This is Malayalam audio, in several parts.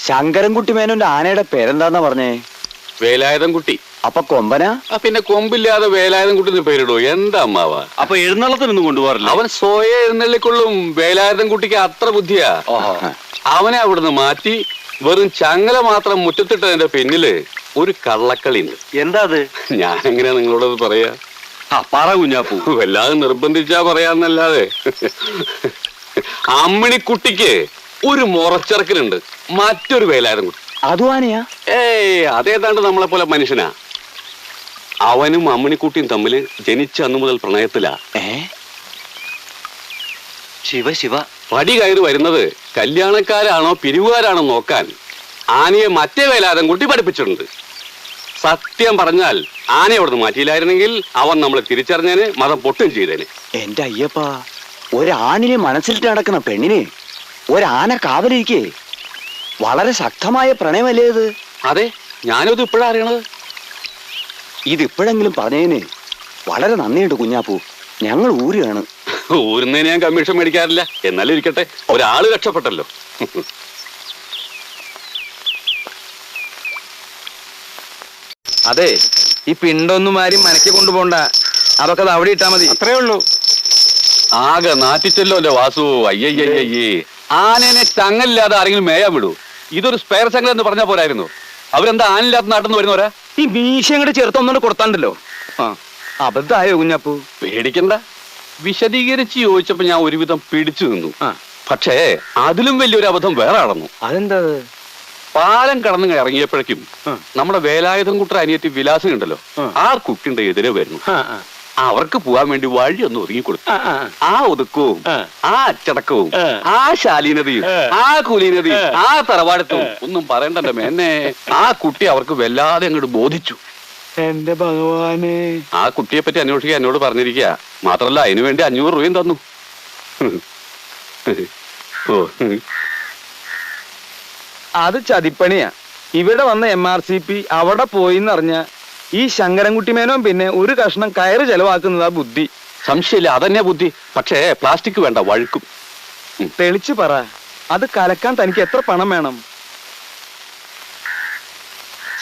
ശങ്കരൻകുട്ടി മേനോന്റെ ആനയുടെ പേരെന്താന്നാ പറഞ്ഞേ? വേലായുധൻകുട്ടി. അപ്പൊ കൊമ്പനാ? പിന്നെ കൊമ്പില്ലാതെ വേലായുധൻകുട്ടി പേരിടൂ. എന്താ അമ്മാവ? അപ്പൊ എഴുന്നള്ളത്തിനൊന്നും കൊണ്ടുപോകാറില്ല? അവൻ സ്വയം എഴുന്നള്ളിക്കൊള്ളും. വേലായുധൻകുട്ടിക്ക് അത്ര ബുദ്ധിയാ. അവനെ അവിടുന്ന് മാറ്റി വെറും ചങ്ങല മാത്രം മുറ്റത്തിട്ടതിന്റെ പിന്നില് ഒരു കള്ളക്കളി ഉണ്ട്. എന്താ അത്? ഞാൻ എങ്ങനെയാ നിങ്ങളോടത് പറയാ? പറ കുഞ്ഞാപ്പൂ. വല്ലാതെ നിർബന്ധിച്ചാ പറയാന്നല്ലാതെ. അമ്മിണിക്കുട്ടിക്ക് ഒരു മുറച്ചിറക്കലുണ്ട്, മറ്റൊരു വേലായുധൻകുട്ടി. അതും ആനയാ? അതേതാണ്ട് നമ്മളെ പോലെ മനുഷ്യനാ. അവനും അമ്മിണിക്കുട്ടിയും തമ്മില് ജനിച്ച അന്നു മുതൽ പ്രണയത്തിലാ. ശിവ ശിവ. പടി കയറി വരുന്നത് കല്യാണക്കാരാണോ പിരിവുകാരാണോ നോക്കാൻ ആനയെ മറ്റേ വേലായുധൻകുട്ടി പഠിപ്പിച്ചിട്ടുണ്ട്. സത്യം പറഞ്ഞാൽ ആനയെ അവിടുന്ന് മാറ്റിയില്ലായിരുന്നെങ്കിൽ അവൻ നമ്മളെ തിരിച്ചറിഞ്ഞേന്, മതം പൊട്ടും ചെയ്തേന്. എന്റെ അയ്യപ്പ, ഒരാണിനെ മനസ്സിലിട്ട് നടക്കുന്ന പെണ്ണിനെ ഒരാന കാവലിരിക്കേ? വളരെ ശക്തമായ പ്രണയമല്ലേ ഇത്? അതെ, ഞാനത് ഇപ്പോഴാ അറിയണത്. ഇതിപ്പോഴെങ്കിലും പറഞ്ഞതിന് വളരെ നന്ദിയുണ്ട് കുഞ്ഞാപ്പൂ. ഞങ്ങൾ ഊരുകയാണ്. ഊരുന്നതിന് ഞാൻ കമ്മീഷൻ മേടിക്കാറില്ല. എന്നാലും ഇരിക്കട്ടെ, ഒരാള് രക്ഷപ്പെട്ടല്ലോ. അതെ, ഈ പിണ്ടൊന്നും ആരും മനക്കി കൊണ്ടുപോണ്ട. അതൊക്കെ അവിടെ ഇട്ടാ മതി. അത്രേ ഉള്ളൂ. ആകെ നാറ്റിച്ചല്ലോ എന്റെ വാസു. അയ്യയ്യയ്യേ, ആനേനെ ചങ്ങലില്ലാതെ ആരെങ്കിലും മേയാൻ വിടൂ? ഇതൊരു സ്പെയർ ചങ്ങൽ എന്ന് പറഞ്ഞാൽ പോരായിരുന്നു? അവരെന്താ ആനില്ലാത്ത നാട്ടിൽ നിന്ന് വരുന്നവരാ? ഈ മീശ അങ്ങോട്ട് ചേർത്തൊന്നുകൊണ്ട് കൊടുത്താണ്ടല്ലോ. അബദ്ധായോ കുഞ്ഞാപ്പൂ? പേടിക്കണ്ട. വിശദീകരിച്ച് ചോദിച്ചപ്പോ ഞാൻ ഒരുവിധം പിടിച്ചു നിന്നു. പക്ഷേ അതിലും വലിയൊരു അബദ്ധം വേറെ നടന്നു. അതെന്താ? പാലം കടന്ന് ഇറങ്ങിയപ്പോഴേക്കും നമ്മുടെ വേലായുധൻകുട്ടി അനിയത്തി വിലാസം ഉണ്ടല്ലോ, ആ കുട്ടിന്റെ എതിരെ വരുന്നു. അവർക്ക് പോവാൻ വേണ്ടി വഴിയൊന്ന് ഒതുങ്ങിക്കൊടുത്തു. ആ ഒതുക്കവും ആ അച്ചടക്കവും ആ ശാലീനതയും ആ കുലീനതയും ആ തറവാടത്തും ഒന്നും പറയണ്ടല്ലോ മേന്നെ. ആ കുട്ടി അവർക്ക് വല്ലാതെ അങ്ങോട്ട് ബോധിച്ചു. എന്റെ ഭഗവാനെ, ആ കുട്ടിയെ പറ്റി അന്വേഷിക്കാൻ എന്നോട് പറഞ്ഞിരിക്കുക. മാത്രല്ല അതിനു വേണ്ടി 500 രൂപയും തന്നു. അത് ചതിപ്പണിയാ. ഇവിടെ വന്ന MRCP അവിടെ പോയിന്നറിഞ്ഞ ഈ ശങ്കരൻകുട്ടി മേനോൻ പിന്നെ ഒരു കഷ്ണം കയറ് ചെലവാക്കുന്നതാ ബുദ്ധി. സംശയമില്ല, അതന്നെ ബുദ്ധി. പക്ഷേ പ്ലാസ്റ്റിക് വേണ്ട, വഴുക്കും. തെളിച്ചു പറ, അത് കലക്കാൻ തനിക്ക് എത്ര പണം വേണം?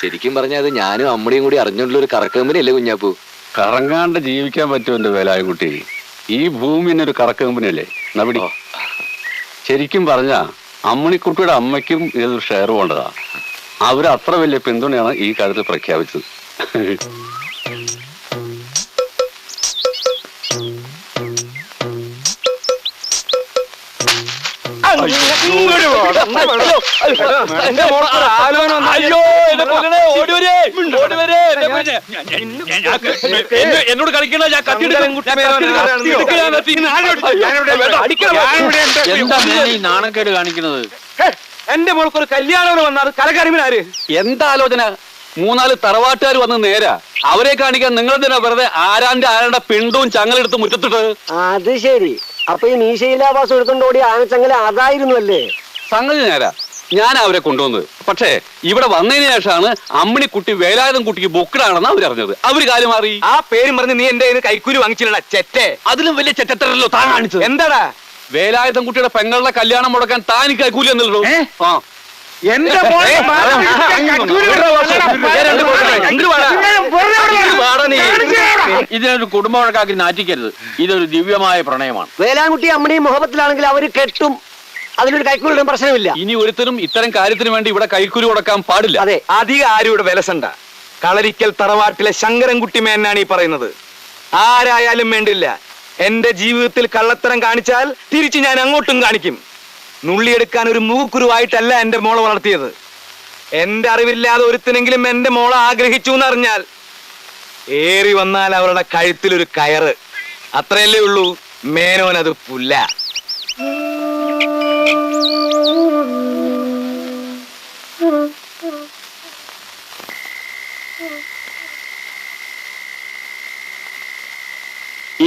ശരിക്കും പറഞ്ഞാൽ അത് ഞാനും അമ്മടിയും കൂടി അറിഞ്ഞുള്ള ഒരു കറക്കമ്പനി അല്ലേ കുഞ്ഞാപ്പൂ? കറങ്ങാണ്ട് ജീവിക്കാൻ പറ്റുമോ എന്റെ വേലായുകുട്ടി? ഈ ഭൂമി ഒരു കറക്ക കമ്പനിയല്ലേ നവിടി. ശരിക്കും പറഞ്ഞ അമ്മണിക്കുട്ടിയുടെ അമ്മയ്ക്കും ഇതൊരു ഷെയർ വേണ്ടതാ. അവർ അത്ര വലിയ പിന്തുണയാണ് ഈ കാര്യത്തിൽ പ്രഖ്യാപിച്ചത്. എന്നോട് കളിക്കണ നാണക്കേട് കാണിക്കുന്നത്. എന്റെ മോൾക്കൊരു കല്യാണം വന്നാൽ കലകരിമിനാര്? എന്താ ആലോചന? 3-4 തറവാട്ടുകാർ വന്ന് നേരാ. അവരെ കാണിക്കാൻ നിങ്ങളെന്തിനാ വെറുതെ ആരാന്റെ പിണ്ടവും ചങ്ങലെടുത്ത് മുറ്റത്തിട്ട്? അത് ശരി. അപ്പൊ ഈ മീശയിലാവാസം എടുത്തോണ്ട് ഓടി ആനച്ചങ്ങല അതായിരുന്നു അല്ലേ? സംഗതി നേരാ, ഞാൻ അവരെ കൊണ്ടുവന്നത്. പക്ഷേ ഇവിടെ വന്നതിന് ശേഷമാണ് അമ്മിണിക്കുട്ടി വേലായുധൻകുട്ടിക്ക് ബുക്കിലാണെന്ന് അവരറിഞ്ഞത്. അവര് കാര്യം മാറി. ആ പേരും പറഞ്ഞ് നീ എന്റെ കൈക്കൂലി വാങ്ങിച്ചില്ല ചെറ്റെ. അതിലും വലിയ ചെറ്റത്തരല്ലോ താൻ കാണിച്ചത്. എന്താടാ? വേലായുധൻകുട്ടിയുടെ പെങ്ങളുടെ കല്യാണം മുടക്കാൻ താൻ കൈക്കൂലി എന്നല്ലോ. ഇതിനൊരു കുടുംബ വഴക്കാക്കി നാറ്റിക്കരുത്. ഇതൊരു ദിവ്യമായ പ്രണയമാണ്. വേലാൻകുട്ടി അമ്മയും മുഹബത്തിലാണെങ്കിൽ അവര് കെട്ടും, അതിലൊരു കൈക്കൂലിടും, പ്രശ്നമില്ല. ഇനി ഒരുത്തരും ഇത്തരം കാര്യത്തിന് വേണ്ടി ഇവിടെ കൈക്കൂലി കൊടുക്കാൻ പാടില്ല. അതെ, അധികം ആരും ഇവിടെ വിലസണ്ട. കളരിക്കൽ തറവാട്ടിലെ ശങ്കരൻകുട്ടി മേനാണ് ഈ പറയുന്നത്. ആരായാലും വേണ്ടില്ല, എന്റെ ജീവിതത്തിൽ കള്ളത്തരം കാണിച്ചാൽ തിരിച്ച് ഞാൻ അങ്ങോട്ടും കാണിക്കും. നുള്ളിയെടുക്കാൻ ഒരു മൂക്കുരുവായിട്ടല്ല എന്റെ മോളെ വളർത്തിയത്. എന്റെ അറിവില്ലാതെ ഒരുത്തിനെങ്കിലും എന്റെ മോളെ ആഗ്രഹിച്ചു എന്നറിഞ്ഞാൽ ഏറി വന്നാൽ അവരുടെ കഴുത്തിലൊരു കയറ്. അത്രയല്ലേ ഉള്ളൂ. മേനോനത് പുല്ല.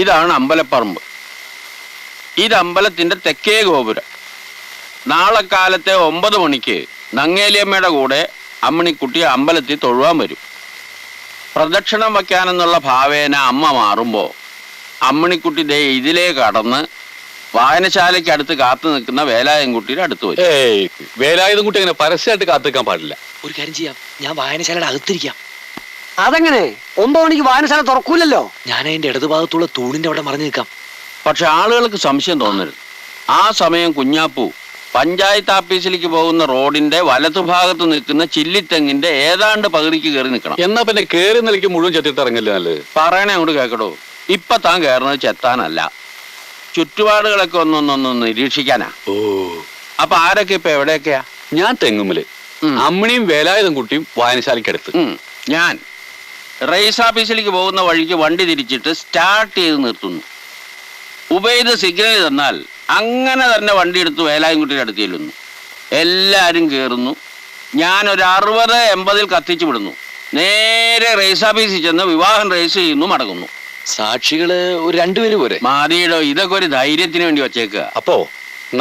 ഇതാണ് അമ്പലപ്പറമ്പ്. ഇത് അമ്പലത്തിന്റെ തെക്കേ ഗോപുരം. നാളെ കാലത്തെ 9 മണിക്ക് നങ്ങേലിയമ്മയുടെ കൂടെ അമ്മിണിക്കുട്ടി അമ്പലത്തിൽ തൊഴുവാൻ വരും. പ്രദക്ഷിണം വയ്ക്കാനെന്നുള്ള ഭാവേന അമ്മ മാറുമ്പോൾ അമ്മിണിക്കുട്ടി ദേ ഇതിലേ കടന്ന് വായനശാലയ്ക്ക് അടുത്ത് കാത്തു നിൽക്കുന്ന വേലായൻകുട്ടിയുടെ അടുത്ത് വരും. ഏയ്, വേലായുധം കുട്ടി അങ്ങനെ പരസ്യമായിട്ട് കാത്തിക്കാൻ പാടില്ല. ഒരു കാര്യം ചെയ്യാം, ഞാൻ വായനശാലയുടെ അകത്തിരിക്കാം. അതെങ്ങനെ 9 മണിക്ക് വായനശാല തുറക്കൂലല്ലോ. ഞാൻ അതിന്റെ ഇടതുഭാഗത്തുള്ള തൂണിന്റെ അവിടെ മറഞ്ഞു നിൽക്കാം. പക്ഷെ ആളുകൾക്ക് സംശയം തോന്നരുത്. ആ സമയം കുഞ്ഞാപ്പു പഞ്ചായത്ത് ഓഫീസിലേക്ക് പോകുന്ന റോഡിന്റെ വലതുഭാഗത്ത് നിൽക്കുന്ന ചില്ലിത്തെങ്ങിന്റെ ഏതാണ്ട് പകുതിക്ക് കയറി നിൽക്കണം. എന്നാ പിന്നെ കേറി നിലയ്ക്ക് മുഴുവൻ ചെത്തിട്ട് ഇറങ്ങില്ല നല്ലത്. പറയണേ അങ്ങോട്ട് കേക്കടോ. ഇപ്പൊ താൻ കയറുന്നത് ചെത്താനല്ല, ചുറ്റുപാടുകളൊക്കെ ഒന്നൊന്നൊന്ന് നിരീക്ഷിക്കാനാ. ഓ, അപ്പൊ ആരൊക്കെ ഇപ്പൊ എവിടെയൊക്കെയാ? ഞാൻ തെങ്ങുമ്മല്, അമ്മിണിയും വേലായുധം കുട്ടിയും വായനശാലയ്ക്കടുത്ത്. ഞാൻ റേസ് ഓഫീസിലേക്ക് പോകുന്ന വഴിക്ക് വണ്ടി തിരിച്ചിട്ട് സ്റ്റാർട്ട് ചെയ്ത് നിർത്തുന്നു. ഉബൈദ് സിഗ്നൽ തന്നാൽ അങ്ങനെ തന്നെ വണ്ടി എടുത്ത് വേലായൻകുട്ടിയുടെ അടുത്ത് ചെല്ലുന്നു. എല്ലാവരും കയറുന്നു. ഞാനൊരു 60-80 കത്തിച്ചു വിടുന്നു. നേരെ റേസ് ഓഫീസിൽ ചെന്ന് വിവാഹം രജിസ്റ്റർ ചെയ്യുന്നു, മടങ്ങുന്നു. സാക്ഷികള് ഒരു 2 പേര് പോരെ? മാതിയുടെ ഇതൊക്കെ ഒരു ധൈര്യത്തിന് വേണ്ടി വച്ചേക്കുക. അപ്പോ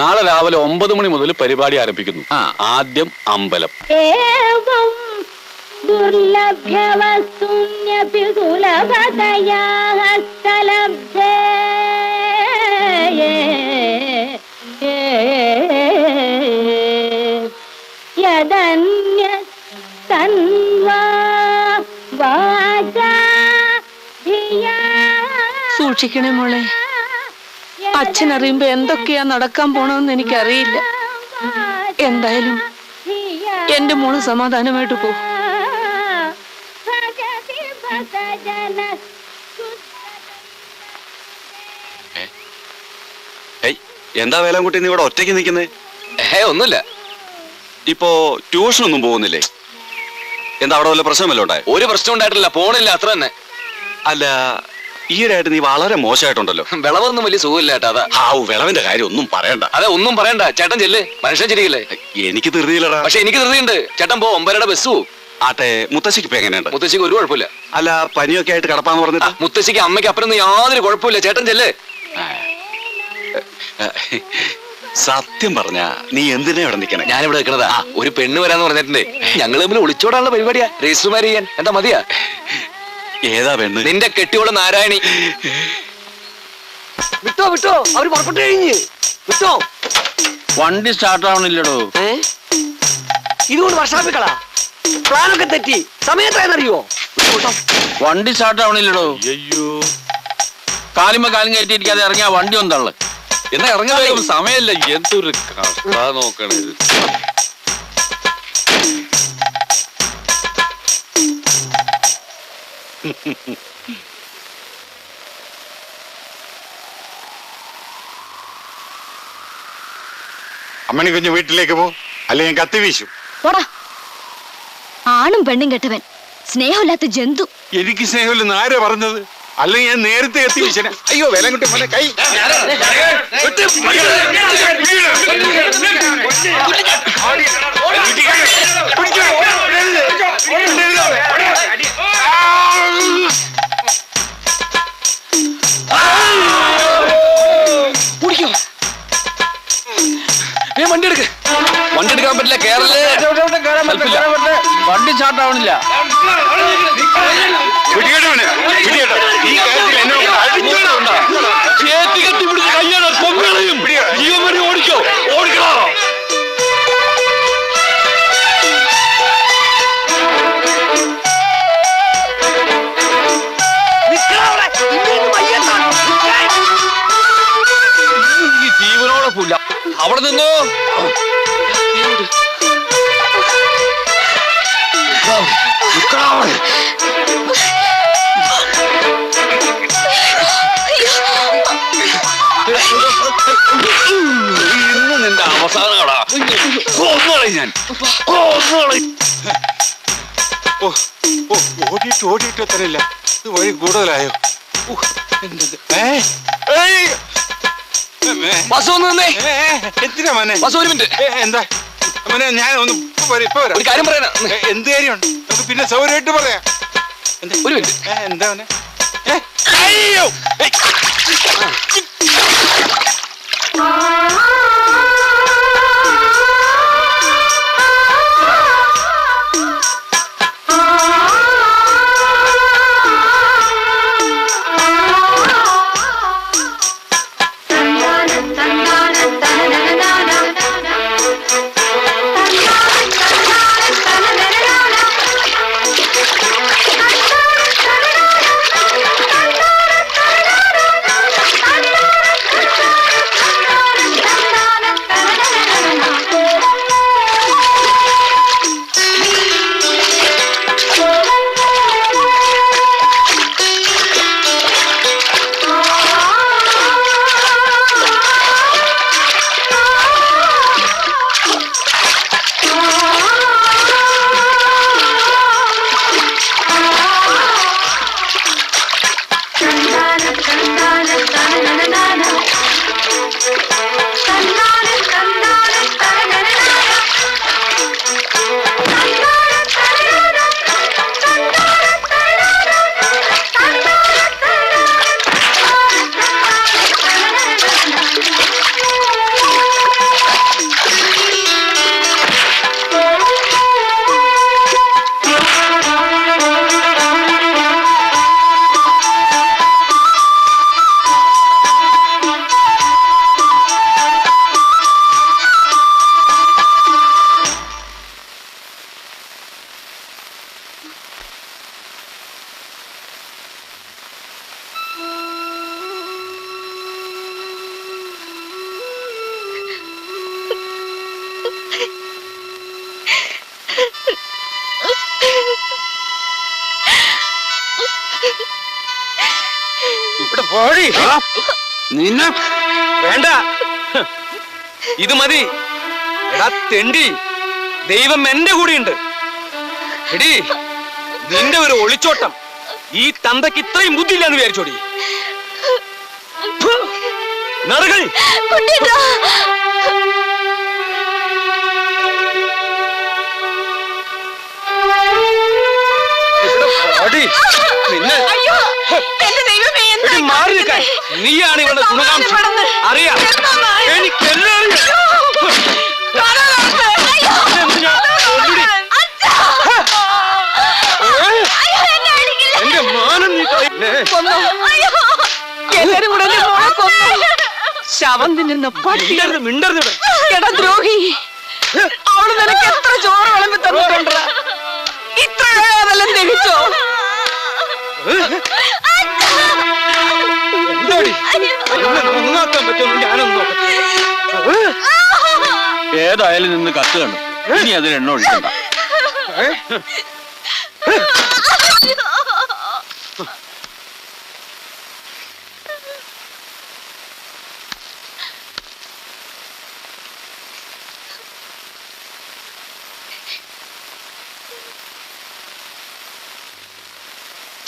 നാളെ രാവിലെ 9 മണി മുതൽ പരിപാടി ആരംഭിക്കുന്നു. ആദ്യം അമ്പലം. സൂക്ഷിക്കണേ മോളെ, അച്ഛൻ അറിയുമ്പോ എന്തൊക്കെയാ നടക്കാൻ പോണെന്ന് എനിക്കറിയില്ല. എന്തായാലും എന്റെ മോള് സമാധാനമായിട്ട് പോ. എന്താ വേലാൻകുട്ടി നീ ഇവിടെ ഒറ്റയ്ക്ക് നിൽക്കുന്നേ? ഒന്നുമില്ല. ഇപ്പോ ട്യൂഷനൊന്നും പോകുന്നില്ലേ? എന്താ അവിടെ വല്ല പ്രശ്നമല്ലോ ഉണ്ടായി? ഒരു പ്രശ്നം ഉണ്ടായിട്ടില്ല, പോണില്ല, അത്ര തന്നെ. അല്ല, ഈയിടെയായിട്ട് നീ വളരെ മോശമായിട്ടുണ്ടല്ലോ. വിളവൊന്നും വലിയ സുഖമില്ല ചേട്ടാ. അതാ. വിളവിന്റെ കാര്യം ഒന്നും പറയണ്ട. അതെ, ഒന്നും പറയണ്ട. ചേട്ടൻ ചെല്ല്, മനുഷ്യൻ ചിരിക്കില്ലേ? എനിക്ക് ധൃതിയില്ലടാ. പക്ഷെ എനിക്ക് ധൃതിയുണ്ട്. ചേട്ടൻ പോ, 9:30 ബസ് പോവും. ആട്ടെ, മുത്തശ്ശിക്ക് ഇപ്പൊ എങ്ങനെയുണ്ട്? മുത്തശ്ശിക്ക് ഒരു കുഴപ്പമില്ല. അല്ല, പനിയൊക്കെ ആയിട്ട് കിടപ്പാന്ന് പറഞ്ഞിട്ട്? മുത്തശ്ശിക്ക് അമ്മയ്ക്ക് അപ്പുറം യാതൊരു കുഴപ്പമില്ല. ചേട്ടൻ ചെല്ല്. സത്യം പറഞ്ഞ നീ എന്തിനാ ഇവിടെ നിൽക്കണേ? ഞാനിവിടെ നിൽക്കണതാ, ഒരു പെണ്ണ് വരാന്ന് പറഞ്ഞിട്ടുണ്ട്. ഞങ്ങൾ തമ്മിൽ ഒളിച്ചോടാനുള്ള പരിപാടിയാ. രജിസ്റ്റർ മാരേജ് ചെയ്യാൻ. എന്താ മതിയാ? ഏതാ പെണ്ണ്? നിന്റെ കെട്ടിയോള് നാരായണി. വിട്ടോ വിട്ടോ, അവര് പുറപ്പെട്ടു കഴിഞ്ഞ്. വിട്ടോ. വണ്ടി സ്റ്റാർട്ട് ആവണില്ലടോ. ഇതുകൊണ്ട് വർഷാപ്പിക്കളാ. പ്ലാനൊക്കെ തെറ്റി. സമയത്തായെന്നറിയോ? വണ്ടി സ്റ്റാർട്ട് ആവണില്ലടോ. അയ്യോ, കാലുമ്പോ കാലും കയറ്റിയിരിക്കാതെ ഇറങ്ങിയ വണ്ടി ഒന്നള്ളു. എന്നാ ഇറങ്ങാൻ സമയമില്ല. എന്തൊരു കഷ്ട നോക്കണേ. അമ്മണി കുഞ്ഞ് വീട്ടിലേക്ക് പോ, അല്ലെങ്കിൽ കത്തി വീശും. ആണും പെണ്ണും കെട്ടവൻ, സ്നേഹമില്ലാത്ത ജന്തു. എനിക്ക് സ്നേഹമില്ലെന്ന് ആരാ പറഞ്ഞത്? അല്ലെങ്കിൽ ഞാൻ നേരത്തെ എത്തി വീശന. അയ്യോ വേലൻകുട്ടി മോനെ കൈ. വണ്ടി എടുക്ക്. വണ്ടി എടുക്കാൻ പറ്റില്ല. കേരള വണ്ടി സ്റ്റാർട്ട് ആവണില്ല. ഓടിക്കോ, ഓടിക്കോ. ജീവനോടൊപ്പില്ല. അവിടെ നിന്നോ. ഇന്ന് നിന്റെ അവസാനമാടാ. ഞാൻ ഓടിയിട്ട് ഓടിയിട്ട് എത്തണില്ല. ഇത് വഴി കൂടുതലായോ? എന്തിനാ മോനെ? ഒരു മിനിറ്റ്. എന്താ മോനെ? ഞാൻ ഒന്ന് ഇപ്പൊ വരാം. ഒരു കാര്യം പറയാനാ. എന്ത് കാര്യമുണ്ട്? നമുക്ക് പിന്നെ സൗകര്യമായിട്ട് പറയാം. ഒരു മിനിറ്റ്. എന്താ മോനെ? അയ്യോ, ഇവിടെ പോടി. നിന്നെ വേണ്ട, ഇത് മതി. എടാ തെണ്ടി, ദൈവം എന്റെ കൂടെയുണ്ട്. എടി, നിന്റെ ഒരു ഒളിച്ചോട്ടം ഈ തന്തയ്ക്ക് ഇത്രയും ബുദ്ധിയില്ലെന്ന് വിചാരിച്ചോടി. നടകൾ മാറി നിൽക്കാൻ. നീയാണ് ഇവളുടെ ഗുണകാംക്ഷ. അറിയാം, എനിക്കെല്ലാം എന്റെ മാനം നീ എല്ലാരും കൂടെ എന്റെ മോളെ കൊന്നു. ശവം തിന്നുന്ന പട്ടി. മിണ്ടരുത്. എടാ ദ്രോഹി, അവള് നിനക്ക് എത്ര ചോറ് വിളമ്പി തന്നിട്ടുണ്ട? ഇത്ര അതെല്ലാം ദഹിച്ചോ? നന്നാക്കാൻ പറ്റുമെന്ന് ഞാനൊന്നും നോക്കട്ടെ. ഏതായാലും നിന്ന് കത്ത് കാണും. ഇനി അതിൽ എണ്ണ ഒഴിക്കണ്ട.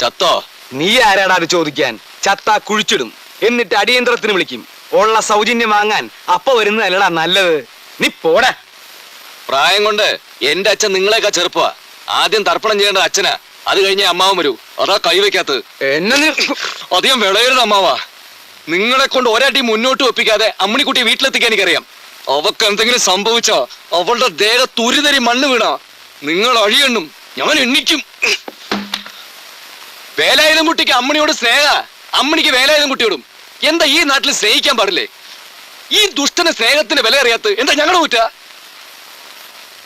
ചത്തോ? നീ ആരാടാ അത് ചോദിക്കാൻ? ചത്ത കുഴിച്ചിടും, എന്നിട്ട് അടിയന്തരത്തിന് വിളിക്കും. ഉള്ള സൗജന്യം വാങ്ങാൻ അപ്പ വരുന്നതല്ലടാ നല്ലത്. നീ പോടാ. പ്രായം കൊണ്ട് എന്റെ അച്ഛൻ നിങ്ങളെക്കാ ചെറുപ്പ. ആദ്യം തർപ്പണം ചെയ്യേണ്ട അച്ഛനാ, അത് കഴിഞ്ഞേ അമ്മാവൻ വരൂ. അതാ കൈവയ്ക്കാത്തത്. എന്നെ നീ അധികം വിളയരുത് അമ്മാവാ. നിങ്ങളെ കൊണ്ട് ഒരടി മുന്നോട്ട് വെപ്പിക്കാതെ അമ്മണിക്കുട്ടിയെ വീട്ടിലെത്തിക്കാൻ എനിക്കറിയാം. അവക്ക് എന്തെങ്കിലും സംഭവിച്ചോ അവളുടെ ദേഹത്ത് തുരുതരി മണ്ണ് വീണാ നിങ്ങൾ അഴിയണ്ണും, ഞാൻ എണ്ണിക്കും. വേലായുധം കുട്ടിക്ക് അമ്മണിയോട് സ്നേഹ, അമ്മണിക്ക് വേലായുധം കുട്ടിയോടും. എന്താ ഈ നാട്ടിൽ സ്നേഹിക്കാൻ പാടില്ലേ? ഈ ദുഷ്ടന് സ്നേഹത്തിന് വില അറിയാത്ത എന്താ ഞങ്ങളുടെ കുറ്റ?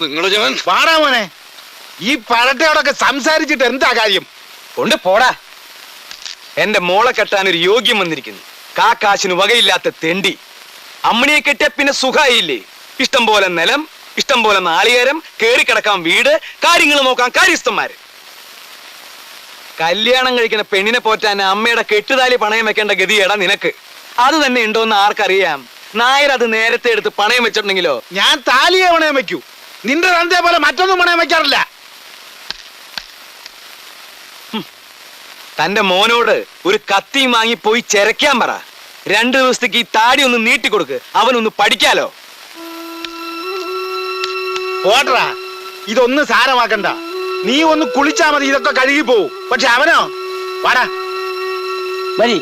നിങ്ങള് ഞാൻ പാടാ മോനെ, ഈ പഴട്ടയോടൊക്കെ സംസാരിച്ചിട്ട് എന്താ കാര്യം? കൊണ്ട് പോടാ. എന്റെ മോളെ കെട്ടാൻ ഒരു യോഗ്യം വന്നിരിക്കുന്നു. കാശിന് വകയില്ലാത്ത തെണ്ടി. അമ്മണിയെ കെട്ടിയ പിന്നെ സുഖായില്ലേ? ഇഷ്ടം പോലെ നിലം, ഇഷ്ടം പോലെ നാളികേരം, കേറിക്കിടക്കാൻ വീട്, കാര്യങ്ങൾ നോക്കാൻ കാര്യസ്ഥന്മാര്. കല്യാണം കഴിക്കുന്ന പെണ്ണിനെ പോറ്റാൻ അമ്മയുടെ കെട്ടുതാലി പണയം വെക്കേണ്ട ഗതിയേടാ നിനക്ക്. അത് തന്നെ ഉണ്ടോന്ന് ആർക്കറിയാം? നായർ അത് നേരത്തെ എടുത്ത് പണയം വെച്ചിട്ടുണ്ടെങ്കിലോ? ഞാൻ താലിയെ പണയം വെക്കൂ, നിന്റെ രണ്ടേ പോലെ മറ്റൊന്നും പണയം വെക്കാറില്ല. തന്റെ മോനോട് ഒരു കത്തിയും വാങ്ങി പോയി ചെരക്കാൻ പറ. 2 ദിവസത്തേക്ക് ഈ താടി ഒന്ന് നീട്ടിക്കൊടുക്ക്, അവനൊന്ന് പഠിക്കാലോ. പോട്ടറാ, ഇതൊന്നും സാരമാക്കണ്ട. നീ ഒന്ന് കുളിച്ചാ മതി, ഇതൊക്കെ കഴുകി പോവും. പക്ഷെ അവനോ? വാടാ. മതി.